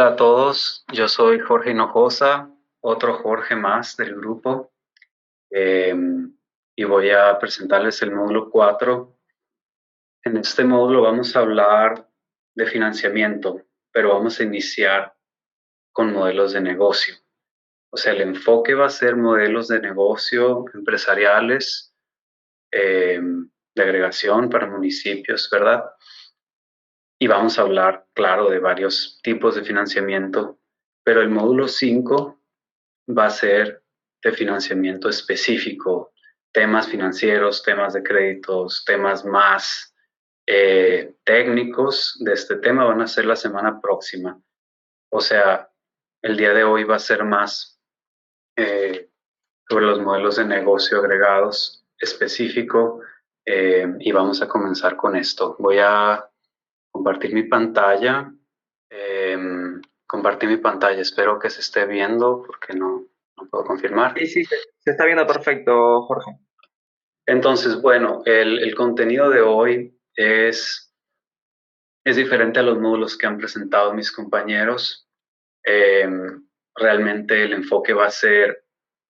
Hola a todos, yo soy Jorge Hinojosa, otro Jorge más del grupo, eh, y voy a presentarles el módulo 4. En este módulo vamos a hablar de financiamiento, pero vamos a iniciar con modelos de negocio. O sea, el enfoque va a ser modelos de negocio empresariales, de agregación para municipios, ¿verdad? Y vamos a hablar, claro, de varios tipos de financiamiento, pero el módulo 5 va a ser de financiamiento específico, temas financieros, temas de créditos, temas más técnicos de este tema van a ser la semana próxima. O sea, el día de hoy va a ser más sobre los modelos de negocio agregados específico, y vamos a comenzar con esto. Voy a compartir mi pantalla. Eh, Compartir mi pantalla. Espero que se esté viendo porque no puedo confirmar. Sí, sí, se está viendo perfecto, Jorge. Entonces, bueno, el contenido de hoy es diferente a los módulos que han presentado mis compañeros. Eh, Realmente el enfoque va a ser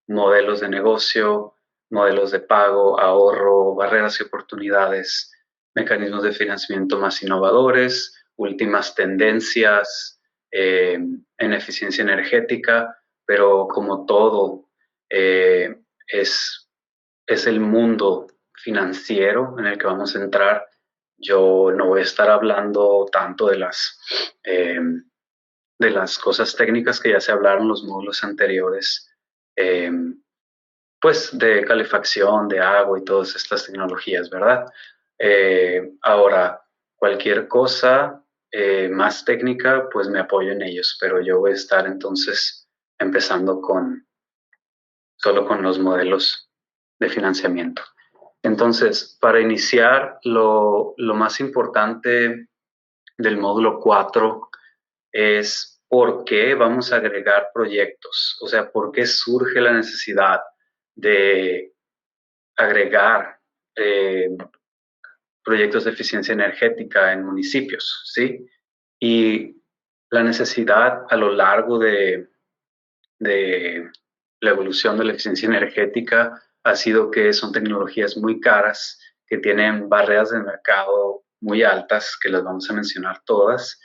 modelos de negocio, modelos de pago, ahorro, barreras y oportunidades, mecanismos de financiamiento más innovadores, últimas tendencias en eficiencia energética, pero como todo, eh, es, es el mundo financiero en el que vamos a entrar. Yo no voy a estar hablando tanto eh, de las cosas técnicas que ya se hablaron en los módulos anteriores, eh, pues de calefacción, de agua y todas estas tecnologías, ¿verdad? Ahora, cualquier cosa más técnica, pues me apoyo en ellos, pero yo voy a estar entonces empezando solo con los modelos de financiamiento. Entonces, para iniciar, lo más importante del módulo 4 es por qué vamos a agregar proyectos, o sea, por qué surge la necesidad de agregar eh, proyectos de eficiencia energética en municipios, ¿sí? Y la necesidad a lo largo de la evolución de la eficiencia energética ha sido que son tecnologías muy caras, que tienen barreras de mercado muy altas, que las vamos a mencionar todas,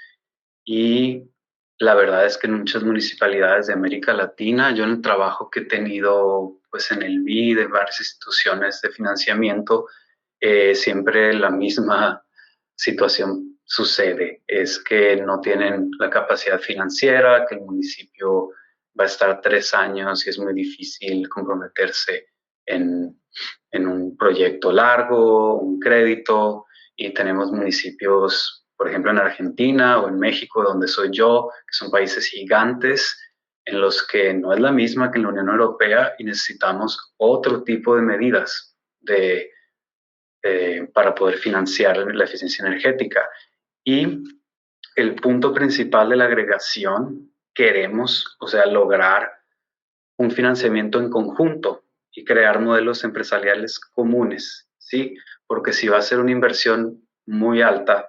y la verdad es que en muchas municipalidades de América Latina, yo en el trabajo que he tenido pues en el BID, en varias instituciones de financiamiento, siempre la misma situación sucede, es que no tienen la capacidad financiera, que el municipio va a estar 3 años y es muy difícil comprometerse en, en un proyecto largo, un crédito, y tenemos municipios, por ejemplo, en Argentina o en México, donde soy yo, que son países gigantes en los que no es la misma que en la Unión Europea y necesitamos otro tipo de medidas para poder financiar la eficiencia energética. Y el punto principal de la agregación, queremos, o sea, lograr un financiamiento en conjunto y crear modelos empresariales comunes, ¿sí? Porque si va a ser una inversión muy alta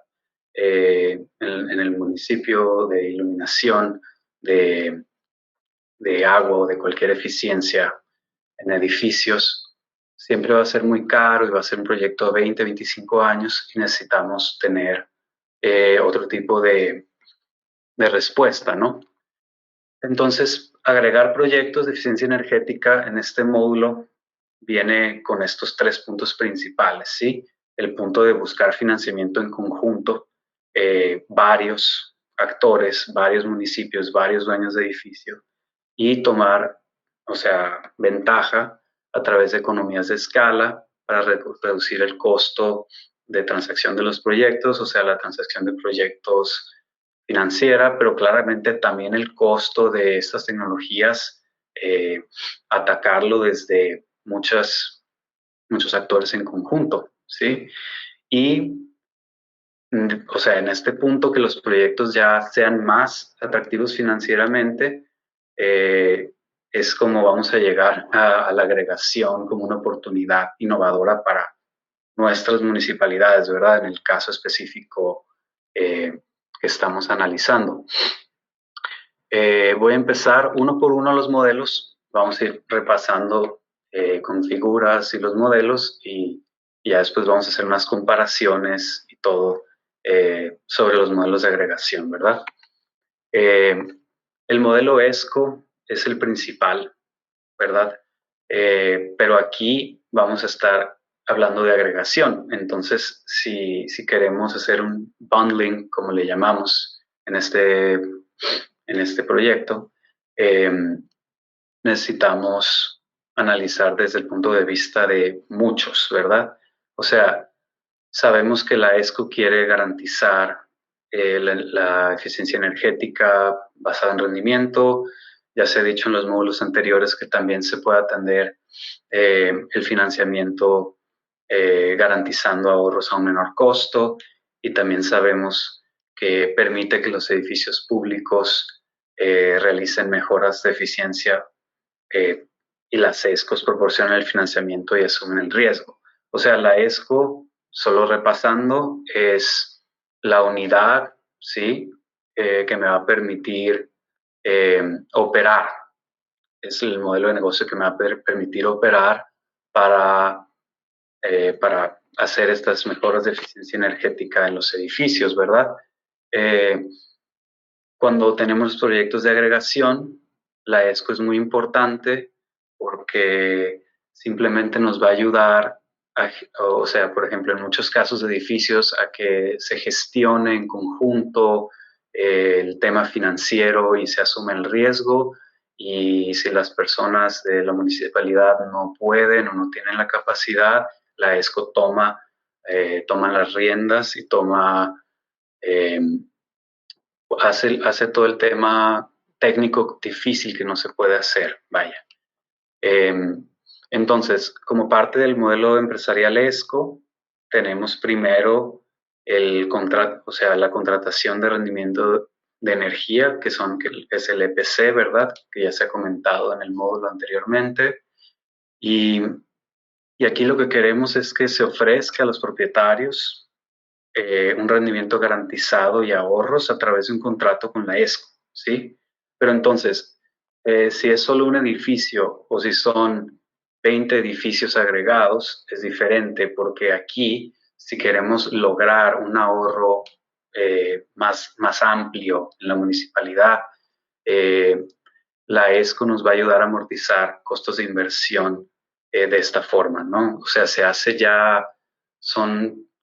en el municipio de iluminación, de, de agua o de cualquier eficiencia en edificios, siempre va a ser muy caro y va a ser un proyecto de 20, 25 años y necesitamos tener otro tipo de respuesta, ¿no? Entonces, agregar proyectos de eficiencia energética en este módulo viene con estos 3 puntos principales, ¿sí? El punto de buscar financiamiento en conjunto, varios actores, varios municipios, varios dueños de edificio y tomar, o sea, ventaja a través de economías de escala para reducir el costo de transacción de los proyectos, o sea, la transacción de proyectos financiera, pero claramente también el costo de estas tecnologías, atacarlo desde muchos actores en conjunto, ¿sí? Y, o sea, en este punto que los proyectos ya sean más atractivos financieramente, eh, es como vamos a llegar a la agregación como una oportunidad innovadora para nuestras municipalidades, ¿verdad? En el caso específico que estamos analizando. Voy a empezar uno por uno los modelos. Vamos a ir repasando con figuras y los modelos y ya después vamos a hacer unas comparaciones y todo sobre los modelos de agregación, ¿verdad? El modelo ESCO es el principal, ¿verdad? Pero aquí vamos a estar hablando de agregación. Entonces, si queremos hacer un bundling, como le llamamos en este proyecto, eh, necesitamos analizar desde el punto de vista de muchos, ¿verdad? O sea, sabemos que la ESCO quiere garantizar la eficiencia energética basada en rendimiento. Ya se ha dicho en los módulos anteriores que también se puede atender el financiamiento garantizando ahorros a un menor costo, y también sabemos que permite que los edificios públicos realicen mejoras de eficiencia, eh, y las ESCOs proporcionan el financiamiento y asumen el riesgo. O sea, la ESCO, solo repasando, es la unidad, ¿sí? Que me va a permitir operar. Es el modelo de negocio que me va a permitir operar para, para hacer estas mejoras de eficiencia energética en los edificios, ¿verdad? Eh, Cuando tenemos proyectos de agregación, la ESCO es muy importante porque simplemente nos va a ayudar, o sea, por ejemplo, en muchos casos de edificios, a que se gestione en conjunto el tema financiero y se asume el riesgo. Y si las personas de la municipalidad no pueden o no tienen la capacidad, la ESCO toma las riendas y eh, hace todo el tema técnico difícil que no se puede hacer, vaya. Eh, entonces, como parte del modelo empresarial ESCO, tenemos primero el contrato, o sea, la contratación de rendimiento de energía, que es el EPC, ¿verdad? Que ya se ha comentado en el módulo anteriormente. Y, y aquí lo que queremos es que se ofrezca a los propietarios un rendimiento garantizado y ahorros a través de un contrato con la ESCO, ¿sí? Pero entonces, si es solo un edificio o si son 20 edificios agregados, es diferente, porque aquí, si queremos lograr un ahorro más amplio en la municipalidad, eh, la ESCO nos va a ayudar a amortizar costos de inversión de esta forma, ¿no? O sea,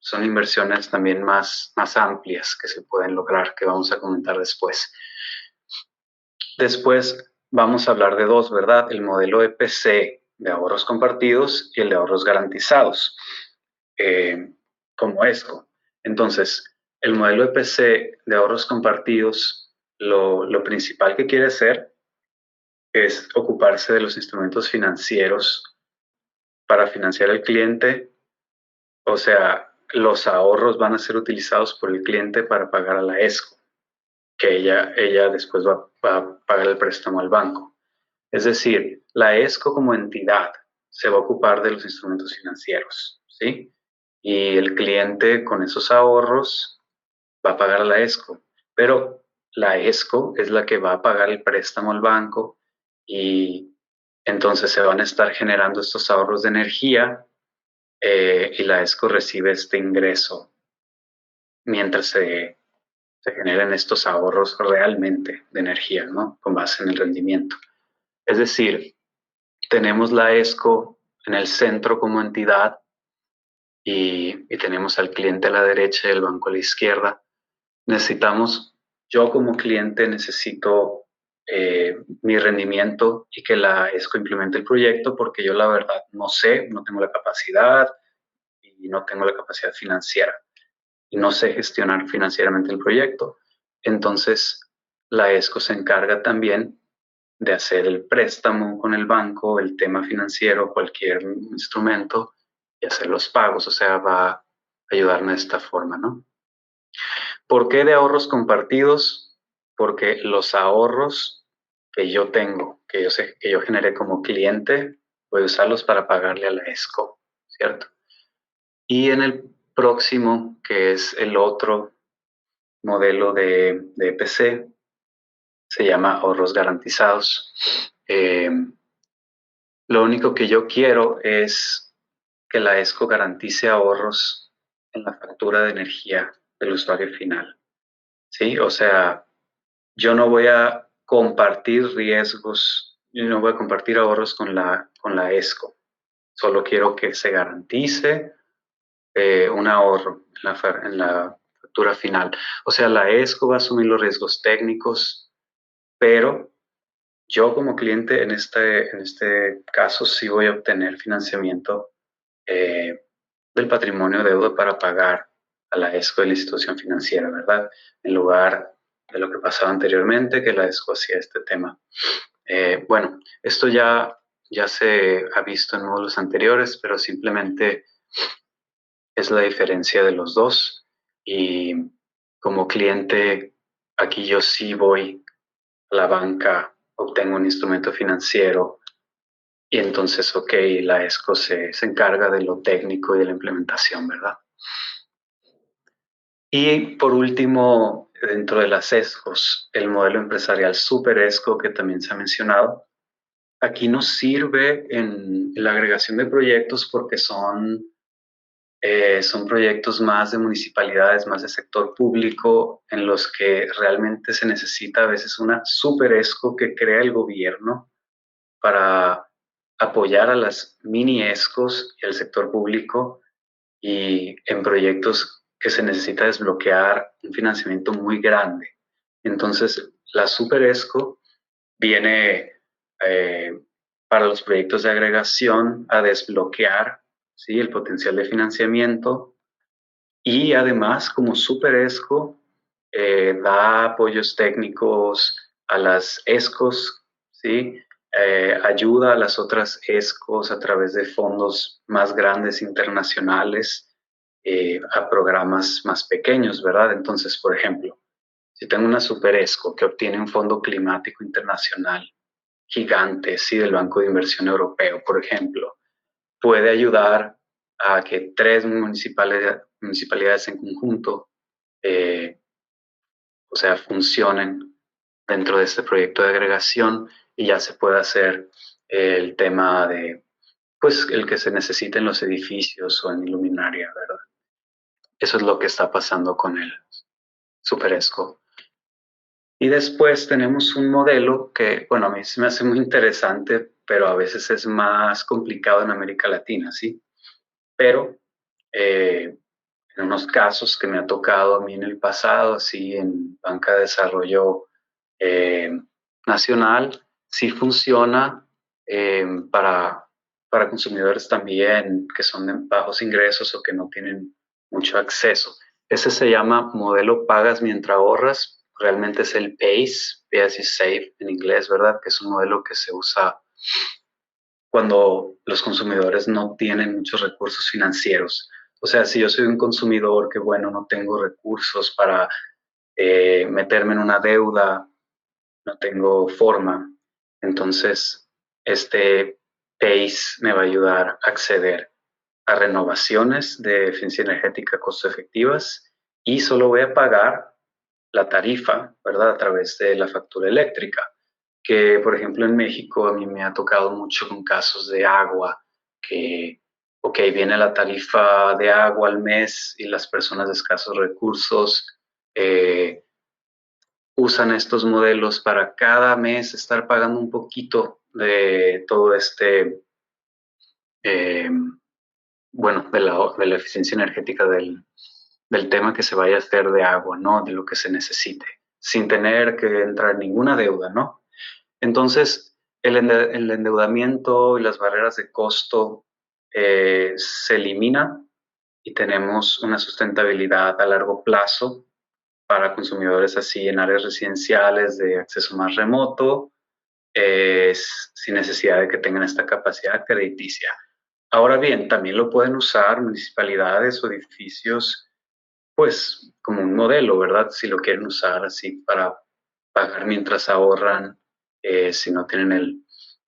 son inversiones también más amplias que se pueden lograr, que vamos a comentar después. Después vamos a hablar de dos, ¿verdad? El modelo EPC de ahorros compartidos y el de ahorros garantizados, como ESCO. Entonces, el modelo EPC de ahorros compartidos, lo principal que quiere hacer es ocuparse de los instrumentos financieros para financiar al cliente. O sea, los ahorros van a ser utilizados por el cliente para pagar a la ESCO, que ella después va a pagar el préstamo al banco. Es decir, la ESCO como entidad se va a ocupar de los instrumentos financieros, ¿sí? Y el cliente con esos ahorros va a pagar a la ESCO, pero la ESCO es la que va a pagar el préstamo al banco, y entonces se van a estar generando estos ahorros de energía, y la ESCO recibe este ingreso mientras se generen estos ahorros realmente de energía, ¿no? Con base en el rendimiento. Es decir, tenemos la ESCO en el centro como entidad y tenemos al cliente a la derecha y el banco a la izquierda. Yo como cliente necesito mi rendimiento y que la ESCO implemente el proyecto, porque yo la verdad no sé, no tengo la capacidad y no tengo la capacidad financiera y no sé gestionar financieramente el proyecto. Entonces, la ESCO se encarga también de hacer el préstamo con el banco, el tema financiero, cualquier instrumento, y hacer los pagos. O sea, va a ayudarme de esta forma, ¿no? ¿Por qué de ahorros compartidos? Porque los ahorros que yo tengo, que yo generé como cliente, voy a usarlos para pagarle a la ESCO, ¿cierto? Y en el próximo, que es el otro modelo de EPC, se llama ahorros garantizados. Lo único que yo quiero es que la ESCO garantice ahorros en la factura de energía del usuario final, ¿sí? O sea, yo no voy a compartir riesgos, yo no voy a compartir ahorros con la ESCO. Solo quiero que se garantice un ahorro en la factura final. O sea, la ESCO va a asumir los riesgos técnicos, pero yo como cliente en este caso sí voy a obtener financiamiento eh, del patrimonio deuda para pagar a la ESCO de la institución financiera, ¿verdad? En lugar de lo que pasaba anteriormente, que la ESCO hacía este tema. Bueno, esto ya se ha visto en módulos anteriores, pero simplemente es la diferencia de los dos. Y como cliente, aquí yo sí voy a la banca, obtengo un instrumento financiero y entonces, ok, la ESCO se encarga de lo técnico y de la implementación, ¿verdad? Y por último, dentro de las ESCOs, el modelo empresarial Super ESCO, que también se ha mencionado, aquí nos sirve en la agregación de proyectos porque son proyectos más de municipalidades, más de sector público, en los que realmente se necesita a veces una super ESCO que crea el gobierno para apoyar a las mini ESCOs y al sector público y en proyectos que se necesita desbloquear un financiamiento muy grande. Entonces, la Super ESCO viene para los proyectos de agregación a desbloquear, ¿sí?, el potencial de financiamiento y además como Super ESCO da apoyos técnicos a las ESCOs, ¿sí? Ayuda a las otras ESCOs a través de fondos más grandes internacionales a programas más pequeños, ¿verdad? Entonces, por ejemplo, si tengo una Super ESCO que obtiene un fondo climático internacional gigante, sí, del Banco de Inversión Europeo, por ejemplo, puede ayudar a que tres municipalidades en conjunto, eh, o sea, funcionen dentro de este proyecto de agregación y ya se puede hacer el tema de, pues, el que se necesiten los edificios o en iluminaria, ¿verdad? Eso es lo que está pasando con el SuperEsco. Y después tenemos un modelo que, bueno, a mí se me hace muy interesante, pero a veces es más complicado en América Latina, ¿sí? Pero en unos casos que me ha tocado a mí en el pasado, así en banca de desarrollo eh, nacional, sí funciona eh, para, para consumidores también que son de bajos ingresos o que no tienen mucho acceso. Ese se llama modelo pagas mientras ahorras. Realmente es el PACE, Pay As You Save en inglés, ¿verdad? Que es un modelo que se usa cuando los consumidores no tienen muchos recursos financieros. O sea, si yo soy un consumidor que, bueno, no tengo recursos para meterme en una deuda, no tengo forma, entonces este PACE me va a ayudar a acceder a renovaciones de eficiencia energética costo efectivas y solo voy a pagar la tarifa, ¿verdad? A través de la factura eléctrica, que por ejemplo en México a mí me ha tocado mucho con casos de agua, que, ok, viene la tarifa de agua al mes y las personas de escasos recursos usan estos modelos para cada mes estar pagando un poquito de todo este, eh, bueno, de la eficiencia energética del tema que se vaya a hacer de agua, ¿no? De lo que se necesite, sin tener que entrar en ninguna deuda, ¿no? Entonces, el endeudamiento y las barreras de costo se eliminan y tenemos una sustentabilidad a largo plazo para consumidores así en áreas residenciales de acceso más remoto, sin necesidad de que tengan esta capacidad crediticia. Ahora bien, también lo pueden usar municipalidades o edificios, pues como un modelo, ¿verdad? Si lo quieren usar así para pagar mientras ahorran, si no tienen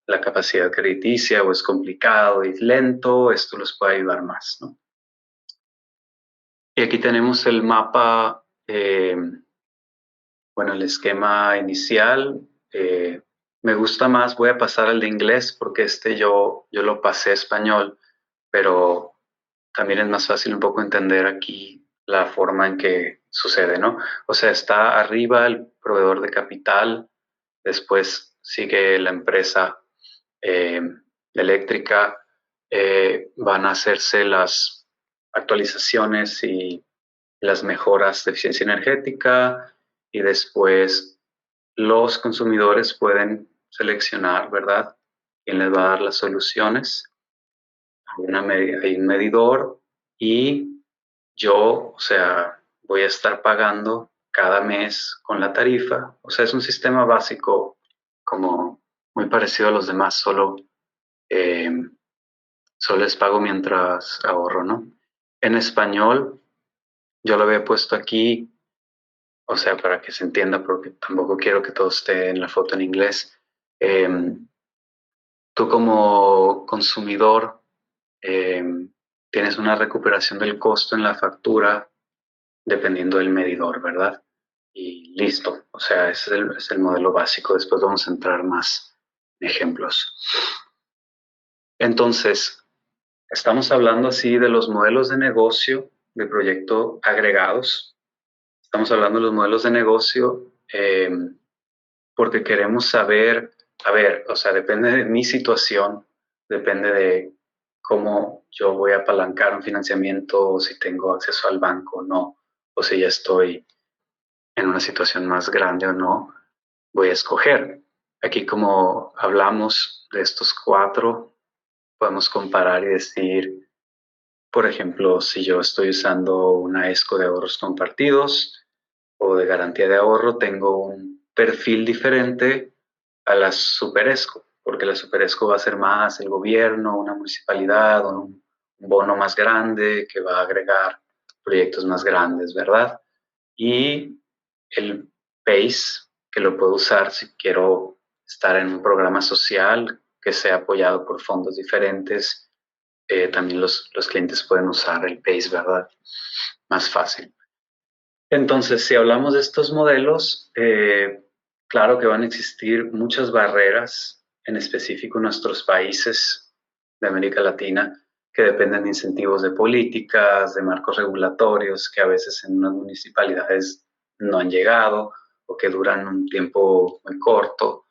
la capacidad crediticia o es complicado y lento, esto los puede ayudar más, ¿no? Y aquí tenemos el mapa Bueno, el esquema inicial me gusta más, voy a pasar al de inglés porque yo lo pasé a español, pero también es más fácil un poco entender aquí la forma en que sucede, ¿no? O sea, está arriba el proveedor de capital, después sigue la empresa eh, eléctrica, van a hacerse las actualizaciones y las mejoras de eficiencia energética y después los consumidores pueden seleccionar, ¿verdad? ¿Quién les va a dar las soluciones? Hay un medidor y yo, o sea, voy a estar pagando cada mes con la tarifa. O sea, es un sistema básico como muy parecido a los demás, eh, solo les pago mientras ahorro, ¿no? En español, yo lo había puesto aquí, o sea, para que se entienda, porque tampoco quiero que todo esté en la foto en inglés. Eh, Tú como consumidor eh, tienes una recuperación del costo en la factura dependiendo del medidor, ¿verdad? Y listo, o sea, ese es el modelo básico. Después vamos a entrar más en ejemplos. Entonces, estamos hablando así de los modelos de negocio de proyecto agregados. Estamos hablando de los modelos de negocio porque queremos saber, a ver, o sea, depende de mi situación, depende de cómo yo voy a apalancar un financiamiento, o si tengo acceso al banco o no, o si ya estoy en una situación más grande o no, voy a escoger. Aquí como hablamos de estos cuatro, podemos comparar y decir, por ejemplo, si yo estoy usando una ESCO de ahorros compartidos o de garantía de ahorro, tengo un perfil diferente a la Super ESCO, porque la Super ESCO va a ser más el gobierno, una municipalidad, un bono más grande que va a agregar proyectos más grandes, ¿verdad? Y el PACE, que lo puedo usar si quiero estar en un programa social que sea apoyado por fondos diferentes. También los clientes pueden usar el PACE, ¿verdad? Más fácil. Entonces, si hablamos de estos modelos, claro que van a existir muchas barreras, en específico en nuestros países de América Latina, que dependen de incentivos de políticas, de marcos regulatorios, que a veces en unas municipalidades no han llegado o que duran un tiempo muy corto.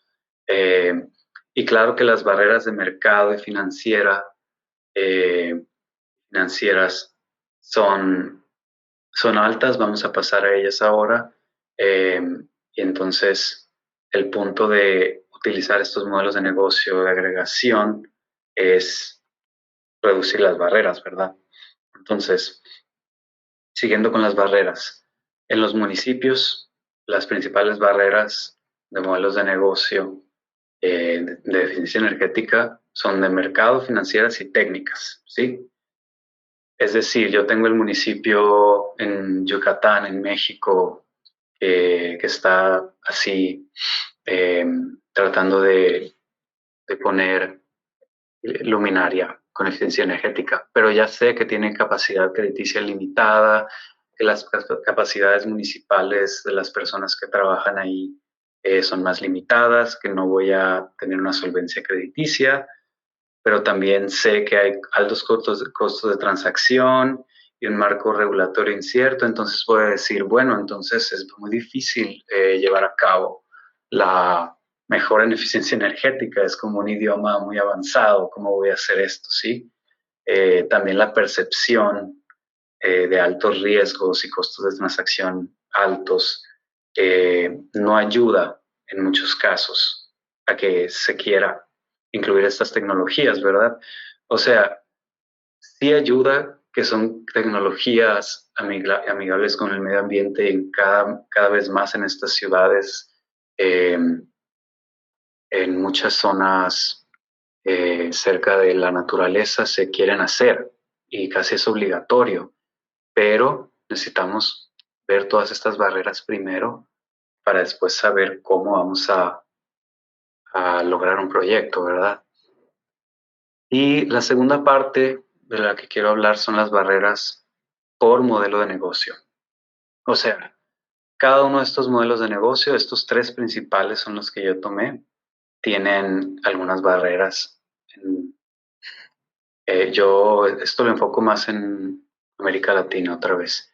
Eh, y claro que las barreras de mercado y financieras son son altas, vamos a pasar a ellas ahora. Eh, y entonces el punto de utilizar estos modelos de negocio de agregación es reducir las barreras, ¿verdad? Entonces, siguiendo con las barreras, en los municipios, las principales barreras de modelos de negocio de eficiencia energética son de mercado, financieras y técnicas, ¿sí? Es decir, yo tengo el municipio en Yucatán, en México, que está así eh, tratando de poner luminaria con eficiencia energética, pero ya sé que tiene capacidad crediticia limitada, que las capacidades municipales de las personas que trabajan ahí son más limitadas, que no voy a tener una solvencia crediticia, pero también sé que hay altos costos de transacción y un marco regulatorio incierto, entonces voy a decir, bueno, entonces es muy difícil llevar a cabo la mejora en eficiencia energética, es como un idioma muy avanzado, ¿cómo voy a hacer esto? ¿Sí? También la percepción de altos riesgos y costos de transacción altos no ayuda en muchos casos a que se quiera incluir estas tecnologías, ¿verdad? O sea, sí ayuda que son tecnologías amigables con el medio ambiente y cada vez más en estas ciudades, eh, en muchas zonas cerca de la naturaleza se quieren hacer y casi es obligatorio, pero necesitamos ver todas estas barreras primero para después saber cómo vamos a lograr un proyecto, ¿verdad? Y la segunda parte de la que quiero hablar son las barreras por modelo de negocio. O sea, Cada uno de estos modelos de negocio, estos tres principales son los que yo tomé, tienen algunas barreras. Yo esto lo enfoco más en América Latina otra vez.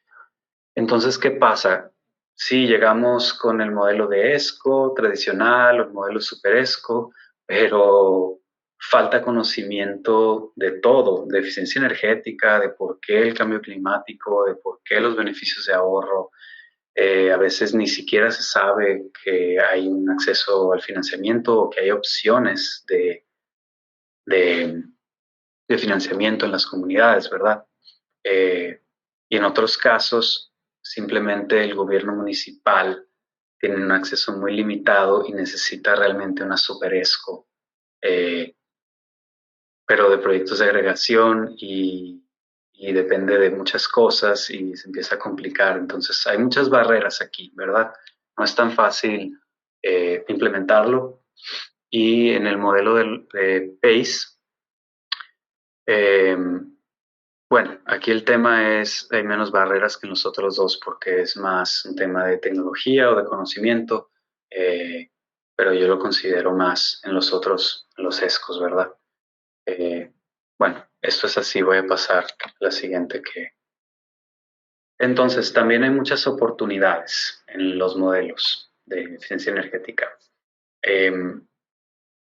Entonces, ¿qué pasa? Sí, llegamos con el modelo de ESCO tradicional o el modelo Super ESCO, pero falta conocimiento de todo, de eficiencia energética, de por qué el cambio climático, de por qué los beneficios de ahorro. A veces ni siquiera se sabe que hay un acceso al financiamiento o que hay opciones de, de financiamiento en las comunidades, ¿verdad? Eh, y en otros casos, simplemente el gobierno municipal tiene un acceso muy limitado y necesita realmente una super ESCO, eh, pero de proyectos de agregación y depende de muchas cosas y se empieza a complicar. Entonces, hay muchas barreras aquí, ¿verdad? No es tan fácil implementarlo. Y en el modelo de PACE, eh, bueno, aquí el tema es, hay menos barreras que en los otros dos porque es más un tema de tecnología o de conocimiento, eh, pero yo lo considero más en los otros, en los ESCOs, ¿verdad? Eh, bueno, esto es así, voy a pasar a la siguiente que... Entonces, también hay muchas oportunidades en los modelos de eficiencia energética. Eh,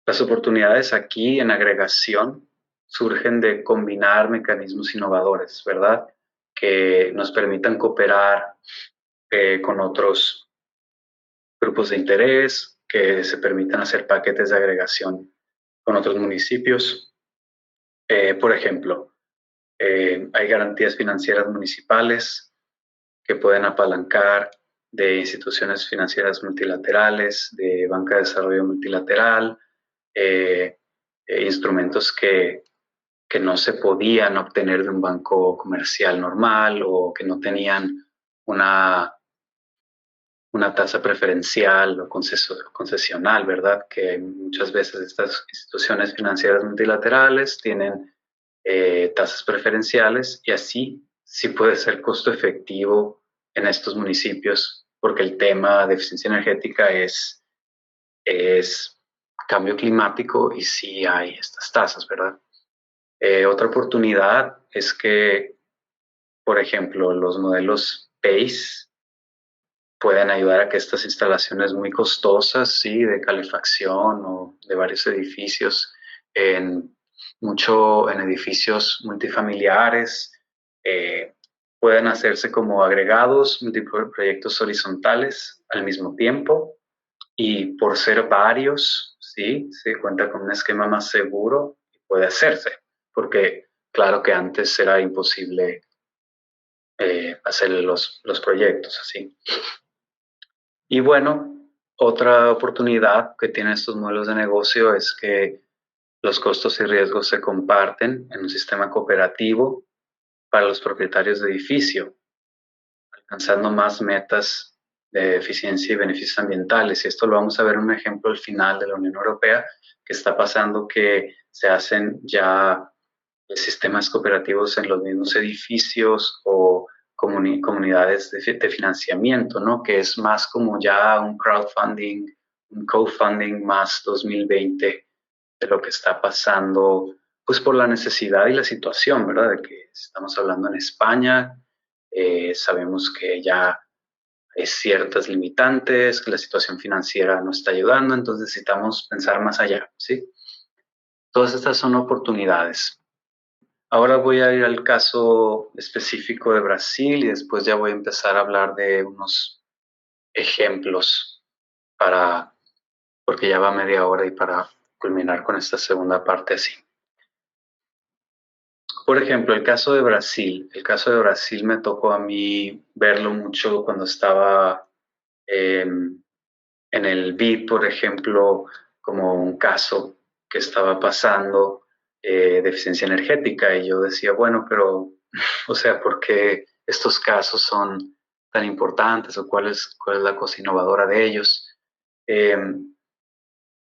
las oportunidades aquí en agregación surgen de combinar mecanismos innovadores, ¿verdad? Que nos permitan cooperar con otros grupos de interés, que se permitan hacer paquetes de agregación con otros municipios. Por ejemplo, hay garantías financieras municipales que pueden apalancar de instituciones financieras multilaterales, de banca de desarrollo multilateral, eh, instrumentos que no se podían obtener de un banco comercial normal o que no tenían una, una tasa preferencial o concesional, ¿verdad? Que muchas veces estas instituciones financieras multilaterales tienen tasas preferenciales y así sí puede ser costo efectivo en estos municipios porque el tema de eficiencia energética es cambio climático y sí hay estas tasas, ¿verdad? Otra oportunidad es que, por ejemplo, los modelos PACE pueden ayudar a que estas instalaciones muy costosas, sí, de calefacción o de varios edificios, en, en edificios multifamiliares, pueden hacerse como agregados, proyectos horizontales al mismo tiempo y por ser varios, sí, se cuenta con un esquema más seguro y puede hacerse, porque claro que antes era imposible hacer los proyectos así. Y bueno, otra oportunidad que tienen estos modelos de negocio es que los costos y riesgos se comparten en un sistema cooperativo para los propietarios de edificio, alcanzando más metas de eficiencia y beneficios ambientales. Y esto lo vamos a ver en un ejemplo al final de la Unión Europea, que está pasando que se hacen ya sistemas cooperativos en los mismos edificios o comunidades de financiamiento, ¿no? Que es más como ya un crowdfunding, un co-funding más 2020 de lo que está pasando, pues por la necesidad y la situación, ¿verdad? De que estamos hablando en España, sabemos que ya hay ciertas limitantes, que la situación financiera no está ayudando, entonces necesitamos pensar más allá, ¿sí? Todas estas son oportunidades. Ahora voy a ir al caso específico de Brasil y después ya voy a empezar a hablar de unos ejemplos para, porque ya va media hora y para culminar con esta segunda parte así. Por ejemplo, el caso de Brasil. El caso de Brasil me tocó a mí verlo mucho cuando estaba en el BID, por ejemplo, como un caso que estaba pasando de eficiencia energética y yo decía, bueno, pero, o sea, ¿por qué estos casos son tan importantes o cuál es la cosa innovadora de ellos? Eh,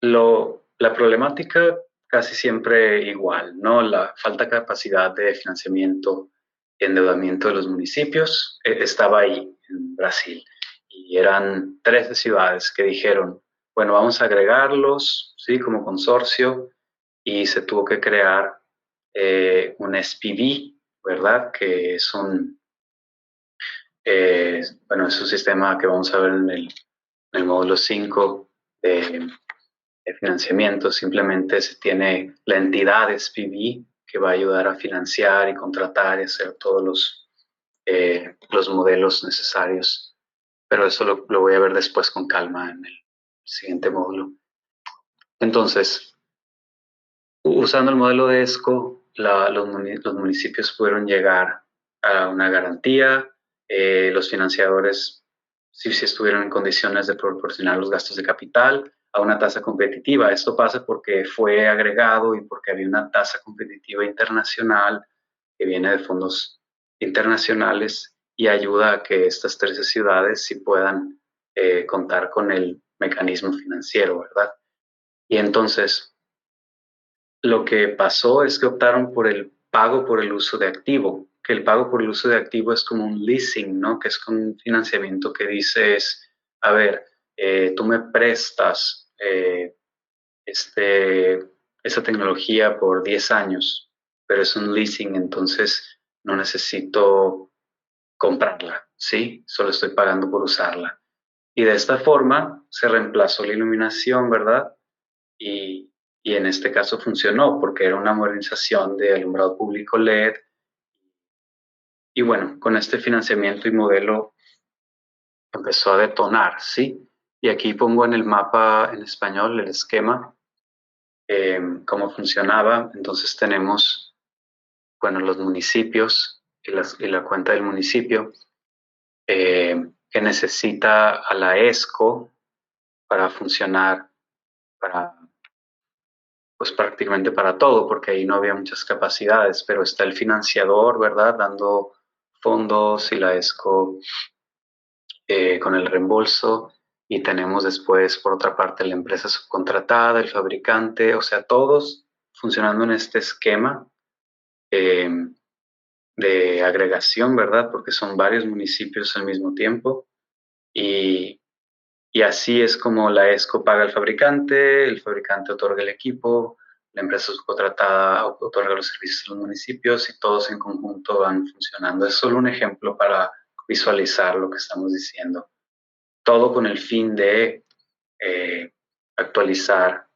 la problemática casi siempre igual, ¿no? La falta de capacidad de financiamiento y endeudamiento de los municipios estaba ahí en Brasil y eran 13 ciudades que dijeron, bueno, vamos a agregarlos, ¿sí? Como consorcio, y se tuvo que crear un SPV, ¿verdad? Que es bueno, es un sistema que vamos a ver en el módulo 5 de financiamiento. Simplemente se tiene la entidad SPV que va a ayudar a financiar y contratar y hacer todos los modelos necesarios. Pero eso lo voy a ver después con calma en el siguiente módulo. Entonces, usando el modelo de ESCO, los municipios pudieron llegar a una garantía, los financiadores sí estuvieron en condiciones de proporcionar los gastos de capital a una tasa competitiva. Esto pasa porque fue agregado y porque había una tasa competitiva internacional que viene de fondos internacionales y ayuda a que estas 13 ciudades sí puedan contar con el mecanismo financiero, ¿verdad? Y entonces, lo que pasó es que optaron por el pago por el uso de activo, que el pago por el uso de activo es como un leasing, ¿no? Que es como un financiamiento que dices, a ver, tú me prestas este, esa tecnología por 10 años, pero es un leasing, entonces no necesito comprarla, ¿sí? Solo estoy pagando por usarla. Y de esta forma se reemplazó la iluminación, ¿verdad? Y, y en este caso funcionó porque era una modernización de alumbrado público LED. Y bueno, con este financiamiento y modelo empezó a detonar, ¿sí? Y aquí pongo en el mapa en español el esquema, cómo funcionaba. Entonces tenemos, bueno, los municipios y la cuenta del municipio que necesita a la ESCO para funcionar, para pues prácticamente para todo, porque ahí no había muchas capacidades, pero está el financiador, ¿verdad? Dando fondos y la ESCO con el reembolso, y tenemos después, por otra parte, la empresa subcontratada, el fabricante, o sea, todos funcionando en este esquema eh, de agregación, ¿verdad? Porque son varios municipios al mismo tiempo, y, y así es como la ESCO paga al fabricante, el fabricante otorga el equipo, la empresa subcontratada otorga los servicios a los municipios y todos en conjunto van funcionando. Es solo un ejemplo para visualizar lo que estamos diciendo. Todo con el fin de actualizar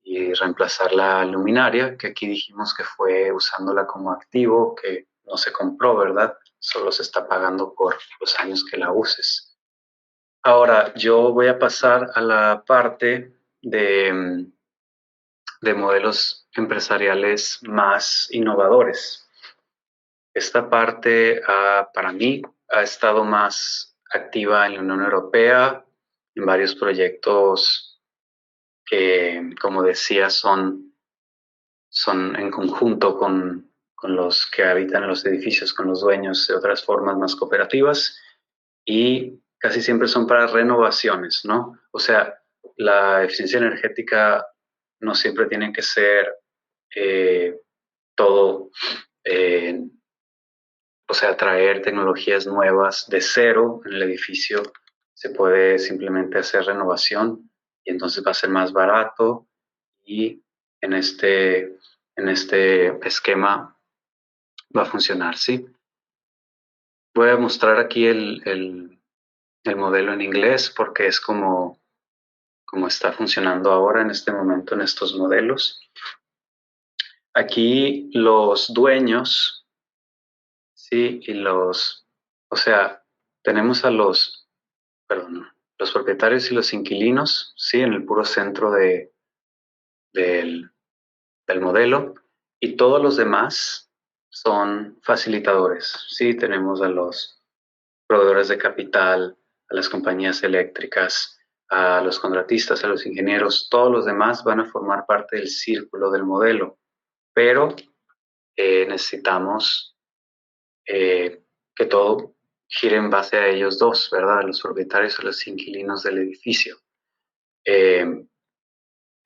y reemplazar la luminaria, que aquí dijimos que fue usándola como activo, que no se compró, ¿verdad? Solo se está pagando por los años que la uses. Ahora, yo voy a pasar a la parte de modelos empresariales más innovadores. Esta parte, para mí, ha estado más activa en la Unión Europea, en varios proyectos que, como decía, son en conjunto con los que habitan en los edificios, con los dueños, de otras formas más cooperativas, y casi siempre son para renovaciones, ¿no? O sea, la eficiencia energética no siempre tiene que ser todo, eh, o sea, traer tecnologías nuevas de cero en el edificio. Se puede simplemente hacer renovación y entonces va a ser más barato, y en este esquema va a funcionar, ¿sí? Voy a mostrar aquí el modelo en inglés porque es como está funcionando ahora en este momento en estos modelos. Aquí los dueños, sí, o sea, tenemos perdón, los propietarios y los inquilinos, sí, en el puro centro del, del modelo, y todos los demás son facilitadores, sí, tenemos a los proveedores de capital, a las compañías eléctricas, a los contratistas, a los ingenieros, todos los demás van a formar parte del círculo del modelo, pero necesitamos que todo gire en base a ellos dos, ¿verdad? A los propietarios, a los inquilinos del edificio. Eh,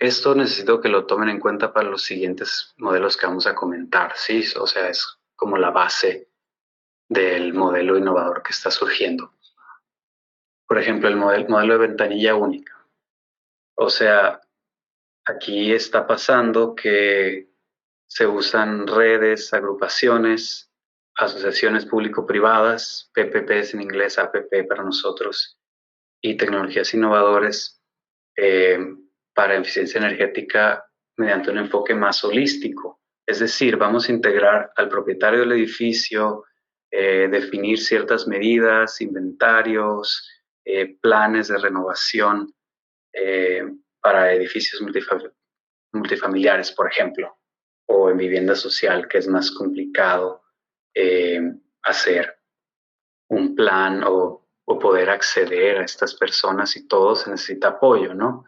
Esto necesito que lo tomen en cuenta para los siguientes modelos que vamos a comentar, ¿sí? O sea, es como la base del modelo innovador que está surgiendo. por ejemplo, el modelo de ventanilla única. O sea, aquí está pasando que se usan redes, agrupaciones, asociaciones público-privadas, PPPs en inglés, APP para nosotros, y tecnologías innovadoras eh, para eficiencia energética mediante un enfoque más holístico. Es decir, vamos a integrar al propietario del edificio, definir ciertas medidas, inventarios, planes de renovación eh, para edificios multifamiliares, por ejemplo, o en vivienda social, que es más complicado eh, hacer un plan o poder acceder a estas personas y todo se necesita apoyo, ¿no?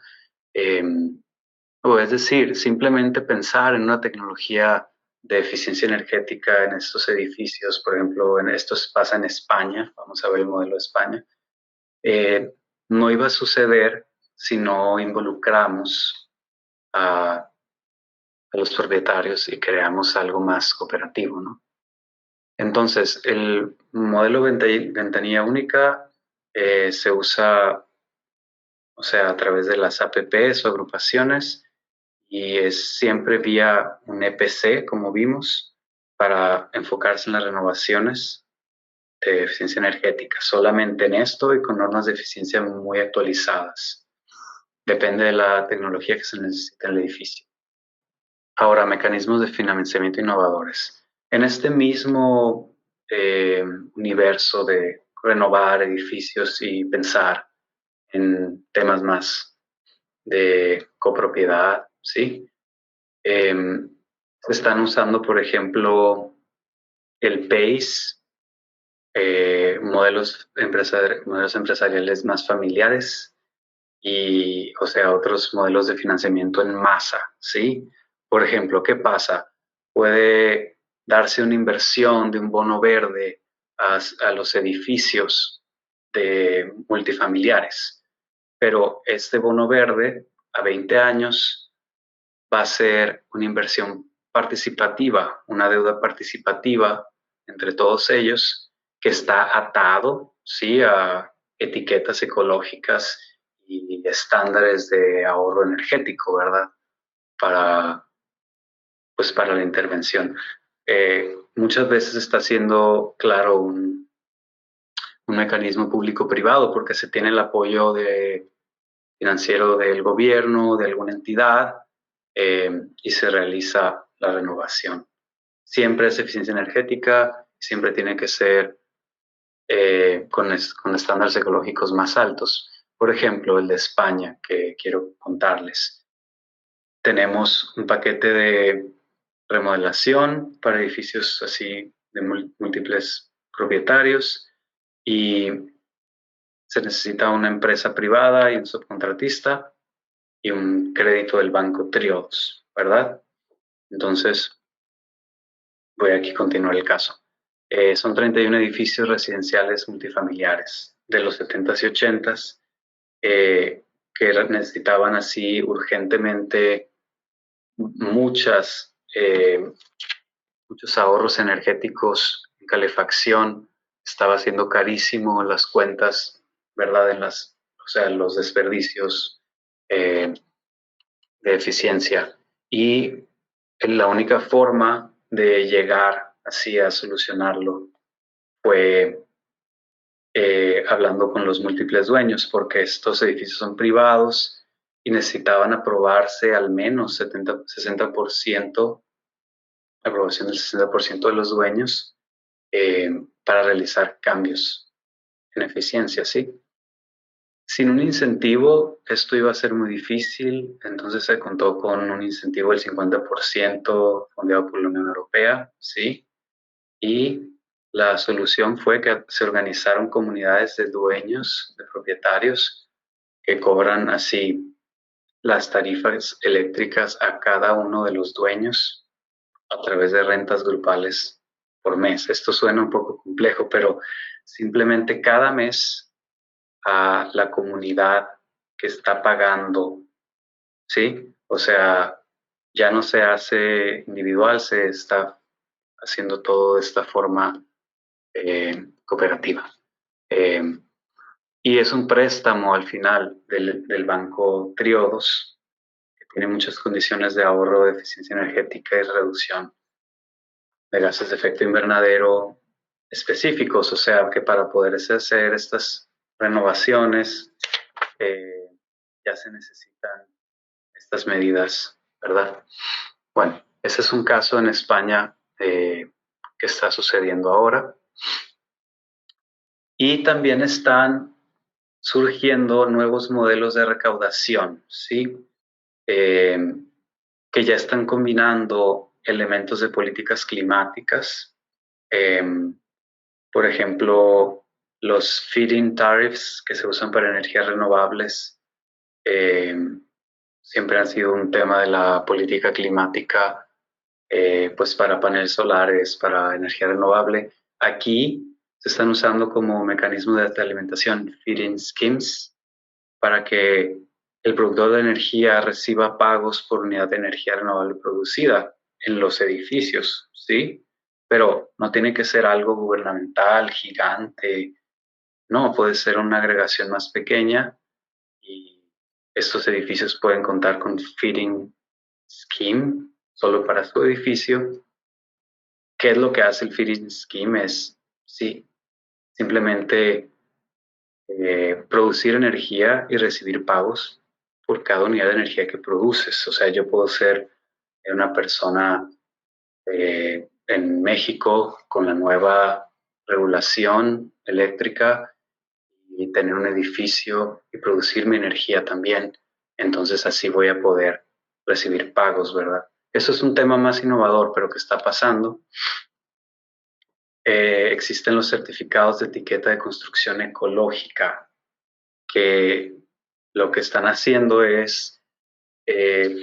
Eh, o es decir, simplemente pensar en una tecnología de eficiencia energética en estos edificios, por ejemplo, en esto pasa en España, vamos a ver el modelo de España, eh, no iba a suceder si no involucramos a los propietarios y creamos algo más cooperativo, ¿no? Entonces, el modelo ventanilla única se usa, o sea, a través de las APPs o agrupaciones y es siempre vía un EPC, como vimos, para enfocarse en las renovaciones de eficiencia energética, solamente en esto y con normas de eficiencia muy actualizadas. Depende de la tecnología que se necesita en el edificio. Ahora, mecanismos de financiamiento innovadores. En este mismo universo de renovar edificios y pensar en temas más de copropiedad, ¿sí? Se están usando, por ejemplo, el PACE, modelos empresariales más familiares y, o sea, otros modelos de financiamiento en masa, ¿sí? Por ejemplo, ¿qué pasa? Puede darse una inversión de un bono verde a los edificios de multifamiliares, pero este bono verde a 20 años va a ser una inversión participativa, una deuda participativa entre todos ellos que está atado, ¿sí?, a etiquetas ecológicas y estándares de ahorro energético, ¿verdad? Para, pues para la intervención. Muchas veces está siendo, claro, un mecanismo público-privado porque se tiene el apoyo financiero del gobierno, de alguna entidad, y se realiza la renovación. Siempre es eficiencia energética, siempre tiene que ser con estándares ecológicos más altos. Por ejemplo, el de España, que quiero contarles. Tenemos un paquete de remodelación para edificios así de múltiples propietarios y se necesita una empresa privada y un subcontratista y un crédito del banco Triodos, ¿verdad? Entonces, voy aquí a continuar el caso. Son 31 edificios residenciales multifamiliares de los 70s y 80s que necesitaban así urgentemente muchos ahorros energéticos en calefacción. Estaba siendo carísimo las cuentas, ¿verdad? O sea, los desperdicios de eficiencia. Y la única forma de llegar así a solucionarlo fue hablando con los múltiples dueños, porque estos edificios son privados y necesitaban aprobarse al menos 60%, aprobación del 60% de los dueños para realizar cambios en eficiencia, ¿sí? Sin un incentivo, esto iba a ser muy difícil, entonces se contó con un incentivo del 50% fondeado por la Unión Europea, ¿sí? Y la solución fue que se organizaron comunidades de dueños, de propietarios, que cobran así las tarifas eléctricas a cada uno de los dueños a través de rentas grupales por mes. Esto suena un poco complejo, pero simplemente cada mes a la comunidad que está pagando, ¿sí? O sea, ya no se hace individual, se está haciendo todo de esta forma cooperativa. Eh, y es un préstamo al final del Banco Triodos, que tiene muchas condiciones de ahorro, de eficiencia energética y reducción de gases de efecto invernadero específicos, o sea que para poder hacer estas renovaciones eh, ya se necesitan estas medidas, ¿verdad? Bueno, ese es un caso en España que está sucediendo ahora. Y también están surgiendo nuevos modelos de recaudación, ¿sí? Eh, que ya están combinando elementos de políticas climáticas. Eh, por ejemplo, los feed-in tariffs que se usan para energías renovables eh, siempre han sido un tema de la política climática, pues para paneles solares, para energía renovable. Aquí se están usando como mecanismo de alimentación feed-in schemes para que el productor de energía reciba pagos por unidad de energía renovable producida en los edificios, ¿sí? Pero no tiene que ser algo gubernamental, gigante, no, puede ser una agregación más pequeña y estos edificios pueden contar con feeding scheme solo para su edificio. ¿Qué es lo que hace el feeding scheme? Es, sí, simplemente producir energía y recibir pagos por cada unidad de energía que produces. O sea, yo puedo ser una persona en México con la nueva regulación eléctrica y tener un edificio y producir mi energía también. Entonces así voy a poder recibir pagos, ¿verdad? Eso es un tema más innovador, pero que está pasando. Existen los certificados de etiqueta de construcción ecológica, que lo que están haciendo es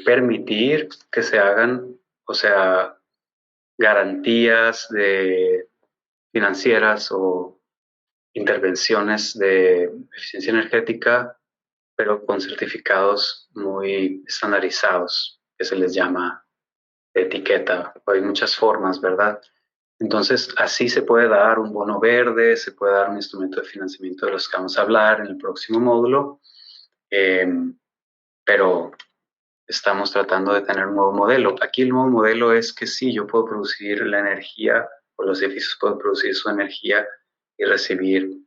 permitir que se hagan, o sea, garantías financieras o intervenciones de eficiencia energética, pero con certificados muy estandarizados, que se les llama etiqueta. Hay muchas formas, ¿verdad? Entonces, así se puede dar un bono verde, se puede dar un instrumento de financiamiento de los que vamos a hablar en el próximo módulo, eh, pero estamos tratando de tener un nuevo modelo. Aquí el nuevo modelo es que sí, yo puedo producir la energía, o los edificios pueden producir su energía y recibir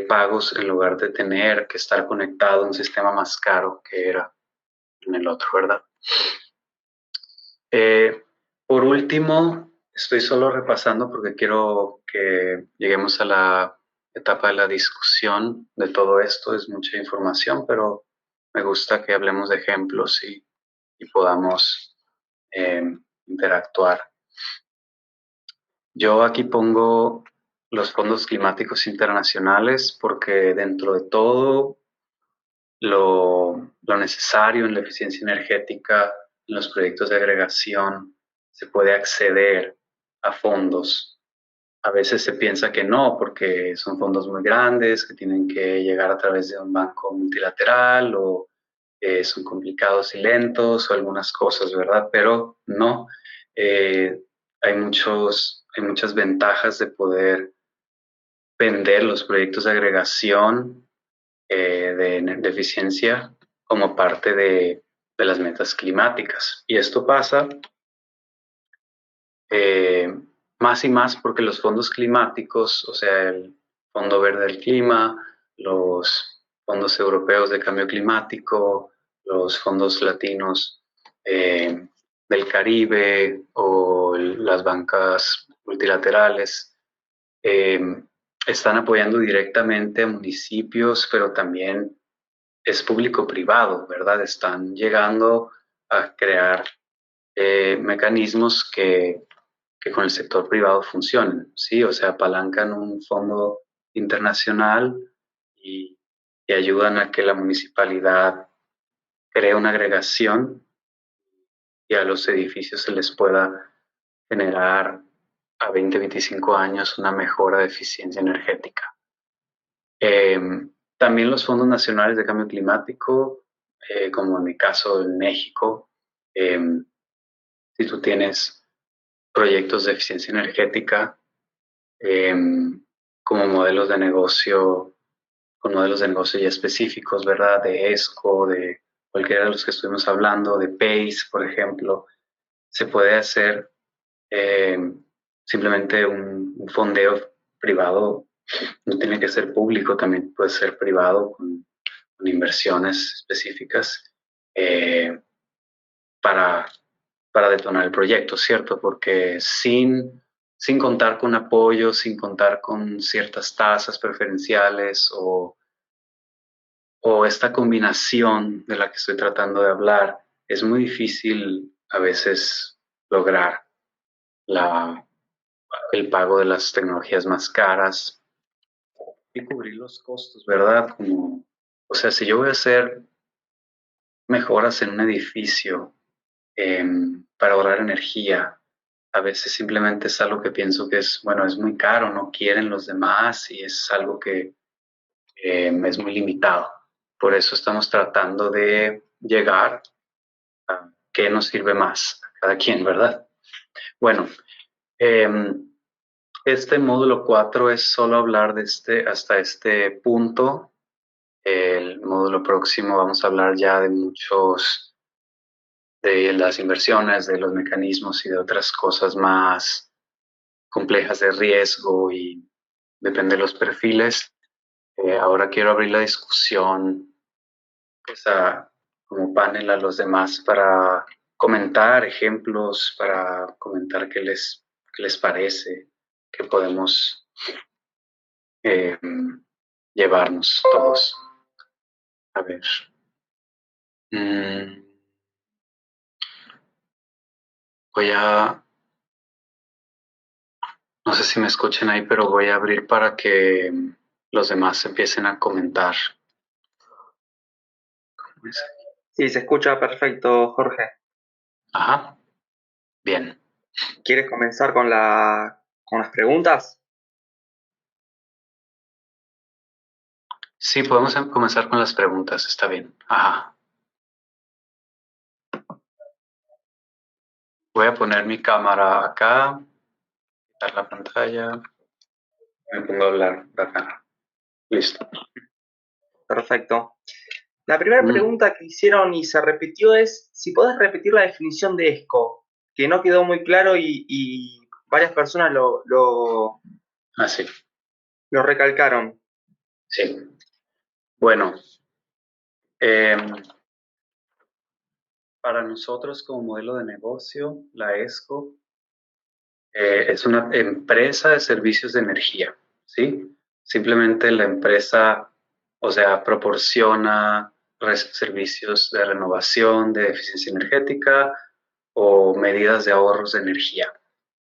pagos en lugar de tener que estar conectado a un sistema más caro que era en el otro, ¿verdad? Eh, por último, estoy solo repasando porque quiero que lleguemos a la etapa de la discusión de todo esto. Es mucha información, pero me gusta que hablemos de ejemplos y podamos eh, interactuar. Yo aquí pongo los fondos climáticos internacionales porque dentro de todo lo necesario en la eficiencia energética, en los proyectos de agregación, se puede acceder a fondos. A veces se piensa que no, porque son fondos muy grandes, que tienen que llegar a través de un banco multilateral o son complicados y lentos o algunas cosas, ¿verdad? Pero no, eh, hay muchas ventajas de poder vender los proyectos de agregación de eficiencia como parte de las metas climáticas. Y esto pasa eh, más y más porque los fondos climáticos, o sea, el Fondo Verde del Clima, los fondos europeos de cambio climático, los fondos latinos del Caribe o las bancas multilaterales, eh, están apoyando directamente a municipios, pero también es público-privado, ¿verdad? Están llegando a crear mecanismos que con el sector privado funcionen, ¿sí? O sea, apalancan un fondo internacional y ayudan a que la municipalidad cree una agregación y a los edificios se les pueda generar a 20, 25 años una mejora de eficiencia energética. Eh, también los fondos nacionales de cambio climático, como en mi caso en México, eh, si tú tienes proyectos de eficiencia energética, eh, como modelos de negocio con modelos de negocio ya específicos, ¿verdad? De ESCO, de cualquiera de los que estuvimos hablando, de PACE, por ejemplo. Se puede hacer eh, simplemente un fondeo privado, no tiene que ser público, también puede ser privado con inversiones específicas eh, para, para detonar el proyecto, ¿cierto? Porque sin contar con apoyo, sin contar con ciertas tasas preferenciales o esta combinación de la que estoy tratando de hablar, es muy difícil a veces lograr la, el pago de las tecnologías más caras y cubrir los costos, ¿verdad? Como, o sea, si yo voy a hacer mejoras en un edificio para ahorrar energía, a veces simplemente es algo que pienso que es, bueno, es muy caro, no quieren los demás y es algo que es muy limitado. Por eso estamos tratando de llegar a qué nos sirve más a cada quien, ¿verdad? Bueno, eh, este módulo 4 es solo hablar de hasta este punto. El módulo próximo vamos a hablar ya de muchos, de las inversiones, de los mecanismos y de otras cosas más complejas de riesgo y depende de los perfiles. Ahora quiero abrir la discusión pues, como panel a los demás para comentar ejemplos, para comentar qué les parece, qué podemos eh, llevarnos todos. A ver. Mm, voy a, no sé si me escuchen ahí, pero voy a abrir para que los demás empiecen a comentar. Sí, se escucha perfecto, Jorge. Ajá, bien. ¿Quieres comenzar con con las preguntas? Sí, podemos comenzar con las preguntas, está bien. Ajá. Voy a poner mi cámara acá, quitar la pantalla, me pongo a hablar de acá. Listo. Perfecto. La primera Mm, pregunta que hicieron y se repitió es si podés repetir la definición de ESCO, que no quedó muy claro y varias personas así, lo recalcaron. sí. Bueno, eh, para nosotros como modelo de negocio, la ESCO es una empresa de servicios de energía, ¿sí? Simplemente la empresa, o sea, proporciona servicios de renovación, de eficiencia energética o medidas de ahorros de energía.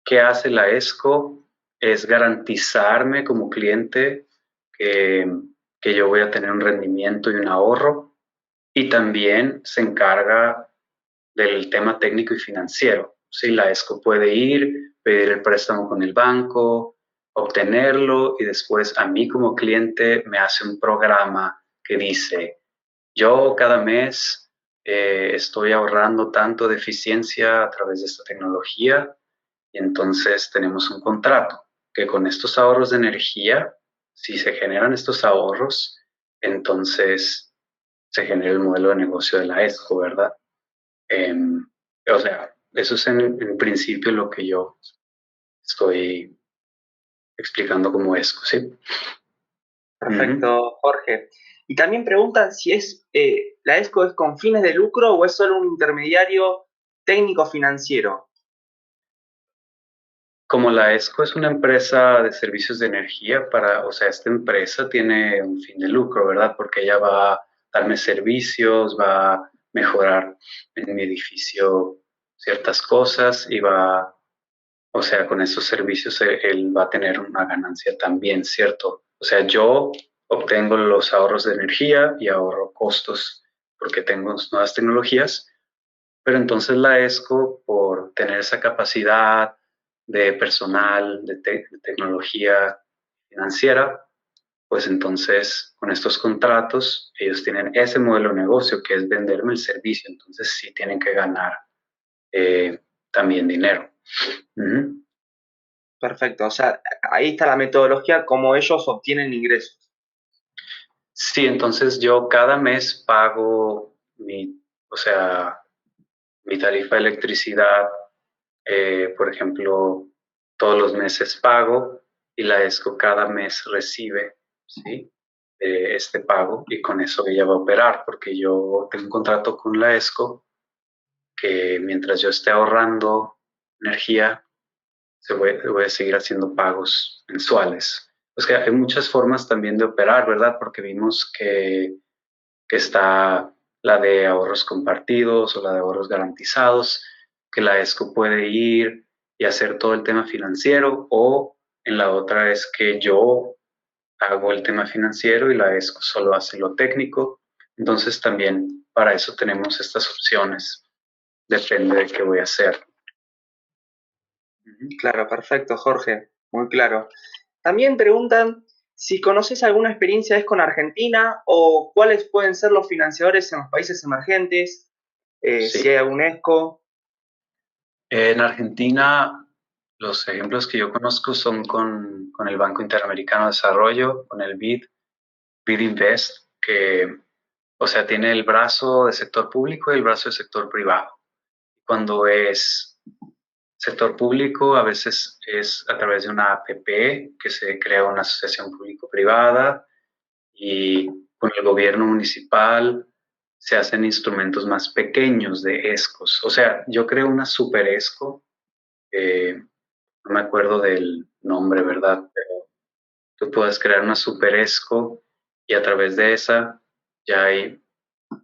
¿Qué hace la ESCO? Es garantizarme como cliente que, que yo voy a tener un rendimiento y un ahorro y también se encarga del tema técnico y financiero. Sí, la ESCO puede ir, pedir el préstamo con el banco, obtenerlo y después a mí como cliente me hace un programa que dice, yo cada mes estoy ahorrando tanto de eficiencia a través de esta tecnología y entonces tenemos un contrato que con estos ahorros de energía, si se generan estos ahorros, entonces se genera el modelo de negocio de la ESCO, ¿verdad? Eh, o sea, eso es en principio lo que yo estoy explicando como ESCO, ¿sí? Ujú. Perfecto, Jorge. Y también preguntan si la ESCO es con fines de lucro o es solo un intermediario técnico financiero. Como la ESCO es una empresa de servicios de energía o sea, esta empresa tiene un fin de lucro, ¿verdad? Porque ella va a darme servicios, va a mejorar en mi edificio ciertas cosas y o sea, con esos servicios él va a tener una ganancia también, ¿cierto? O sea, yo obtengo los ahorros de energía y ahorro costos porque tengo nuevas tecnologías, pero entonces la ESCO, por tener esa capacidad de personal, de tecnología financiera, pues entonces con estos contratos ellos tienen ese modelo de negocio que es venderme el servicio, entonces sí tienen que ganar eh, también dinero. Ujú. Perfecto, o sea, ahí está la metodología, cómo ellos obtienen ingresos. Sí, entonces yo cada mes pago o sea, mi tarifa de electricidad, por ejemplo, todos los meses pago y la ESCO cada mes recibe, ¿sí? Este pago y con eso ella va a operar porque yo tengo un contrato con la ESCO que mientras yo esté ahorrando energía, voy a seguir haciendo pagos mensuales. Pues que hay muchas formas también de operar, ¿verdad? Porque vimos que está la de ahorros compartidos o la de ahorros garantizados, que la ESCO puede ir y hacer todo el tema financiero, o en la otra es que yo hago el tema financiero y la ESCO solo hace lo técnico. Entonces también para eso tenemos estas opciones. Depende de qué voy a hacer. Claro, perfecto, Jorge, muy claro. También preguntan si conoces alguna experiencia con Argentina o cuáles pueden ser los financiadores en los países emergentes, si Sí. hay algún ESCO. En Argentina, los ejemplos que yo conozco son con el Banco Interamericano de Desarrollo, con el BID Invest, que, o sea, tiene el brazo de sector público y el brazo de sector privado. Cuando es sector público, a veces es a través de una APP, que se crea una asociación público-privada, y con el gobierno municipal se hacen instrumentos más pequeños de ESCOs. O sea, yo creo una super ESCO, no me acuerdo del nombre, ¿verdad? Pero tú puedes crear una super ESCO y a través de esa ya hay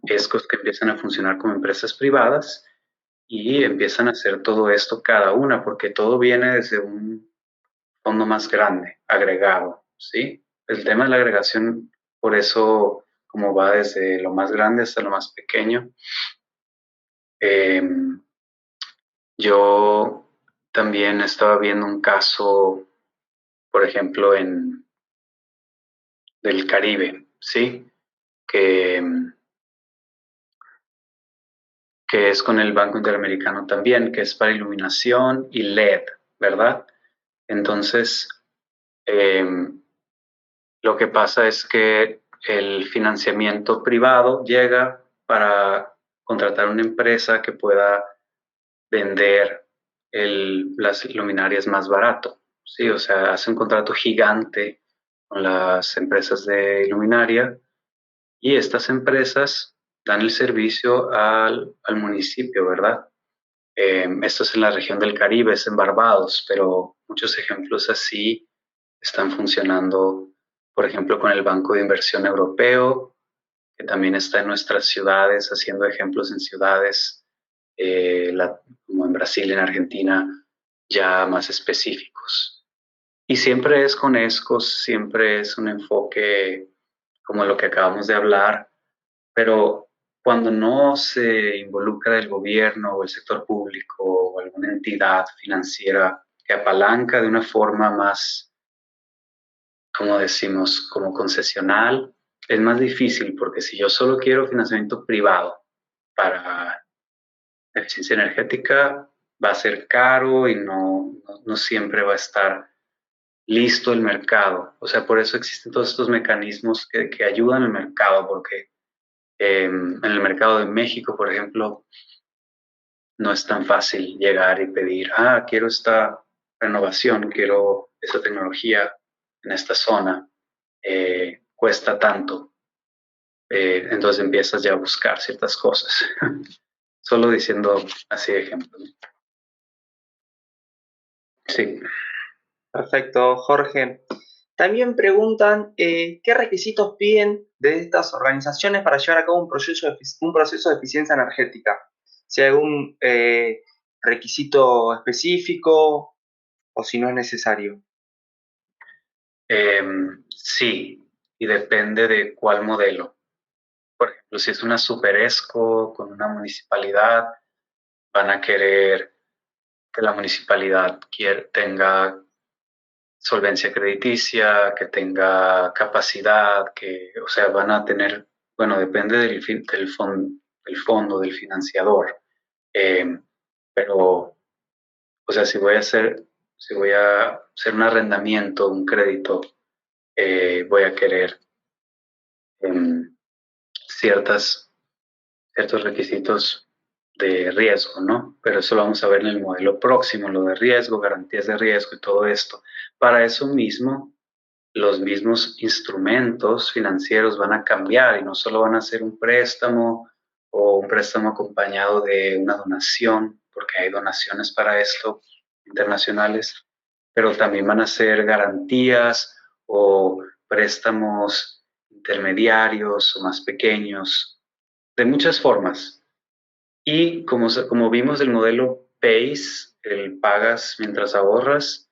ESCOs que empiezan a funcionar como empresas privadas y empiezan a hacer todo esto cada una, porque todo viene desde un fondo más grande, agregado, ¿sí? El tema de la agregación, por eso, como va desde lo más grande hasta lo más pequeño, eh, yo también estaba viendo un caso, por ejemplo, del Caribe, ¿sí? Que, que es con el Banco Interamericano también, que es para iluminación y LED, ¿verdad? Entonces, eh, lo que pasa es que el financiamiento privado llega para contratar una empresa que pueda vender las luminarias más barato, ¿sí? O sea, hace un contrato gigante con las empresas de luminaria y estas empresas dan el servicio al municipio, ¿verdad? Esto es en la región del Caribe, es en Barbados, pero muchos ejemplos así están funcionando, por ejemplo, con el Banco de Inversión Europeo, que también está en nuestras ciudades, haciendo ejemplos en ciudades como en Brasil, en Argentina, ya más específicos. Y siempre es con ESCOs, siempre es un enfoque como lo que acabamos de hablar, pero cuando no se involucra el gobierno o el sector público o alguna entidad financiera que apalanca de una forma más, como decimos, como concesional, es más difícil porque si yo solo quiero financiamiento privado para eficiencia energética, va a ser caro y no siempre va a estar listo el mercado. O sea, por eso existen todos estos mecanismos que ayudan al mercado, porque en el mercado de México, por ejemplo, no es tan fácil llegar y pedir, quiero esta renovación, quiero esta tecnología en esta zona, cuesta tanto. Entonces empiezas ya a buscar ciertas cosas. Solo diciendo así de ejemplo. Sí. Perfecto, Jorge. También preguntan qué requisitos piden de estas organizaciones para llevar a cabo un proceso de eficiencia energética. Si hay algún requisito específico o si no es necesario. Sí, y depende de cuál modelo. Por ejemplo, si es una super ESCO con una municipalidad, van a querer que la municipalidad tenga solvencia crediticia, que tenga capacidad, o sea, van a tener, bueno, depende del fondo, del financiador. Eh, pero, o sea, si voy a hacer un arrendamiento, un crédito, voy a querer em, ciertos requisitos de riesgo, ¿no? Pero eso lo vamos a ver en el modelo próximo, lo de riesgo, garantías de riesgo y todo esto. Para eso mismo, los mismos instrumentos financieros van a cambiar y no solo van a ser un préstamo o un préstamo acompañado de una donación, porque hay donaciones para esto internacionales, pero también van a ser garantías o préstamos intermediarios o más pequeños, de muchas formas. Y como vimos del modelo PACE, el pagas mientras ahorras,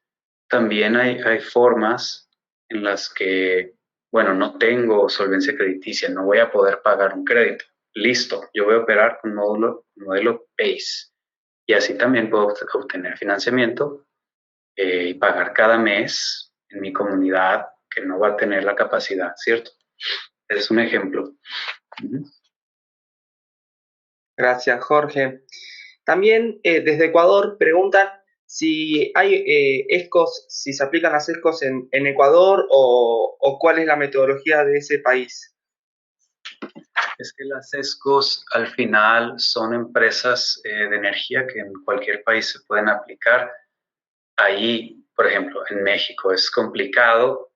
también hay formas en las que, bueno, no tengo solvencia crediticia, no voy a poder pagar un crédito. Listo, yo voy a operar con modelo PACE y así también puedo obtener financiamiento y pagar cada mes en mi comunidad que no va a tener la capacidad, ¿cierto? Es un ejemplo. Gracias, Jorge. También desde Ecuador preguntan si hay ESCOs, si se aplican las ESCOs en Ecuador o cuál es la metodología de ese país. Es que las ESCOs al final son empresas de energía que en cualquier país se pueden aplicar. Ahí, por ejemplo, en México es complicado.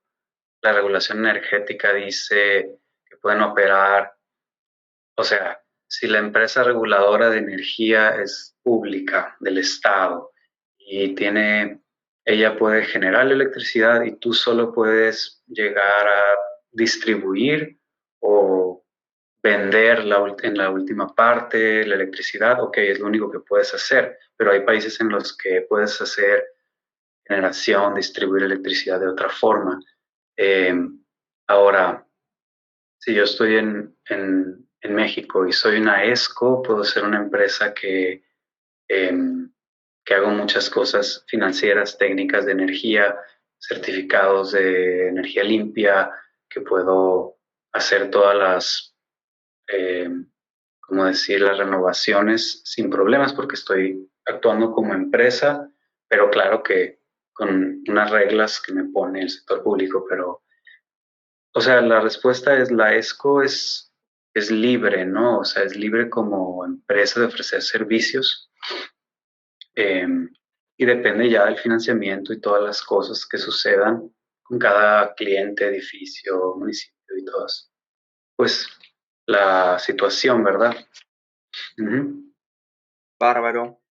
La regulación energética dice que pueden operar, o sea, si la empresa reguladora de energía es pública del Estado y ella puede generar la electricidad y tú solo puedes llegar a distribuir o vender en la última parte la electricidad, ok, es lo único que puedes hacer, pero hay países en los que puedes hacer generación, distribuir electricidad de otra forma. Eh, Ahora, si yo estoy en México y soy una ESCO, puedo ser una empresa eh, que hago muchas cosas financieras, técnicas de energía, certificados de energía limpia, que puedo hacer todas las eh, como decir, las renovaciones sin problemas porque estoy actuando como empresa, pero claro que con unas reglas que me pone el sector público, pero, o sea, la respuesta es la ESCO es libre, ¿no? O sea, es libre como empresa de ofrecer servicios eh, y depende ya del financiamiento y todas las cosas que sucedan con cada cliente, edificio, municipio y todas. Pues la situación, ¿verdad? Ujú. Bárbaro.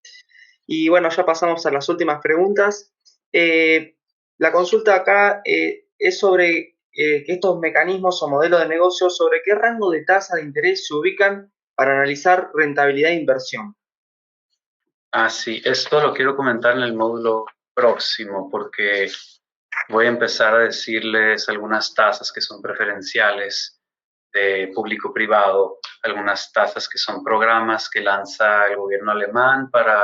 Y bueno, ya pasamos a las últimas preguntas. La consulta acá es sobre estos mecanismos o modelos de negocio, sobre qué rango de tasa de interés se ubican para analizar rentabilidad de inversión. Ah, sí, esto lo quiero comentar en el módulo próximo porque voy a empezar a decirles algunas tasas que son preferenciales de público-privado, algunas tasas que son programas que lanza el gobierno alemán para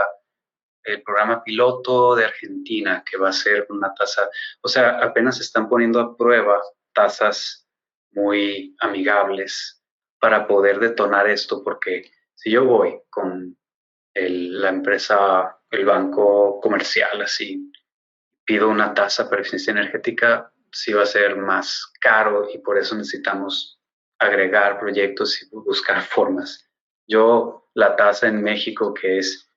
el programa piloto de Argentina, que va a ser una tasa, o sea, apenas están poniendo a prueba tasas muy amigables para poder detonar esto, porque si yo voy con la empresa, el banco comercial, así, pido una tasa para eficiencia energética, sí va a ser más caro y por eso necesitamos agregar proyectos y buscar formas. Yo, la tasa en México, que es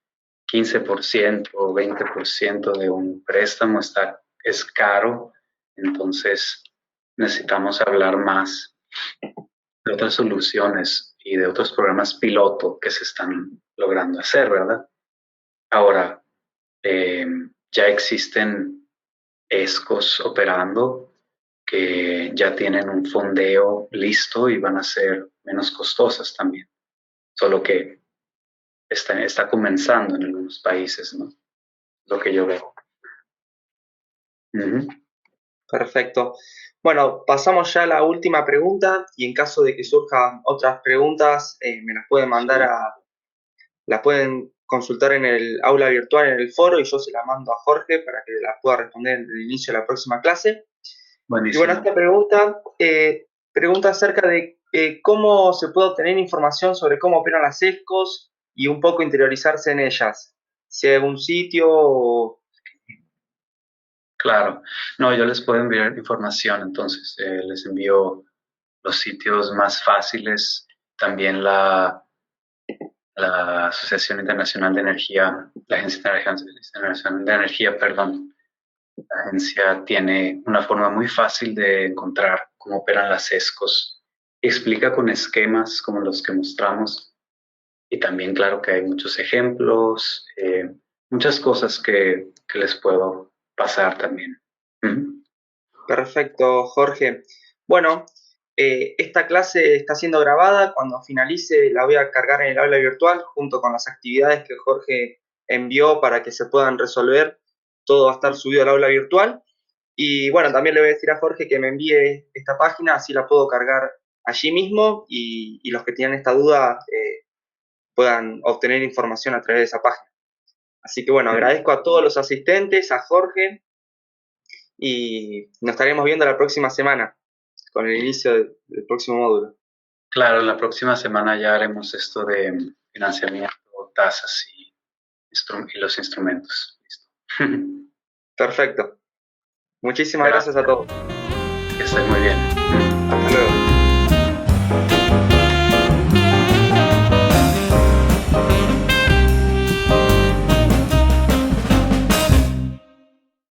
15% o 20% de un préstamo, es caro, entonces necesitamos hablar más de otras soluciones y de otros programas piloto que se están logrando hacer, ¿verdad? Ahora, eh, ya existen ESCOs operando que ya tienen un fondeo listo y van a ser menos costosas también, solo que está comenzando en algunos países, ¿no? Lo que yo veo. Ujú. Perfecto. Bueno, pasamos ya a la última pregunta y en caso de que surjan otras preguntas, me las pueden mandar Sí, las pueden consultar en el aula virtual, en el foro, y yo se las mando a Jorge para que las pueda responder en el inicio de la próxima clase. Y bueno, buenísimo. esta pregunta pregunta acerca de cómo se puede obtener información sobre cómo operan las ESCOs y un poco interiorizarse en ellas. Si hay algún sitio o... Claro. No, yo les puedo enviar información, entonces les envío los sitios más fáciles, también la Asociación Internacional de Energía, la Agencia Internacional de Energía, perdón, la agencia tiene una forma muy fácil de encontrar cómo operan las ESCOs. Explica con esquemas como los que mostramos y también, claro, que hay muchos ejemplos, muchas cosas que les puedo pasar también. Perfecto, Jorge. Bueno, esta clase está siendo grabada. Cuando finalice la voy a cargar en el aula virtual junto con las actividades que Jorge envió para que se puedan resolver. Todo va a estar subido al aula virtual. Y bueno, también le voy a decir a Jorge que me envíe esta página, así la puedo cargar allí mismo y los que tienen esta duda puedan obtener información a través de esa página. Así que bueno, agradezco a todos los asistentes, a Jorge, y nos estaremos viendo la próxima semana con el inicio del próximo módulo. Claro, la próxima semana ya haremos esto de financiamiento, tasas y los instrumentos. Listo. Perfecto. Muchísimas gracias a todos. Que estén muy bien. Hasta luego.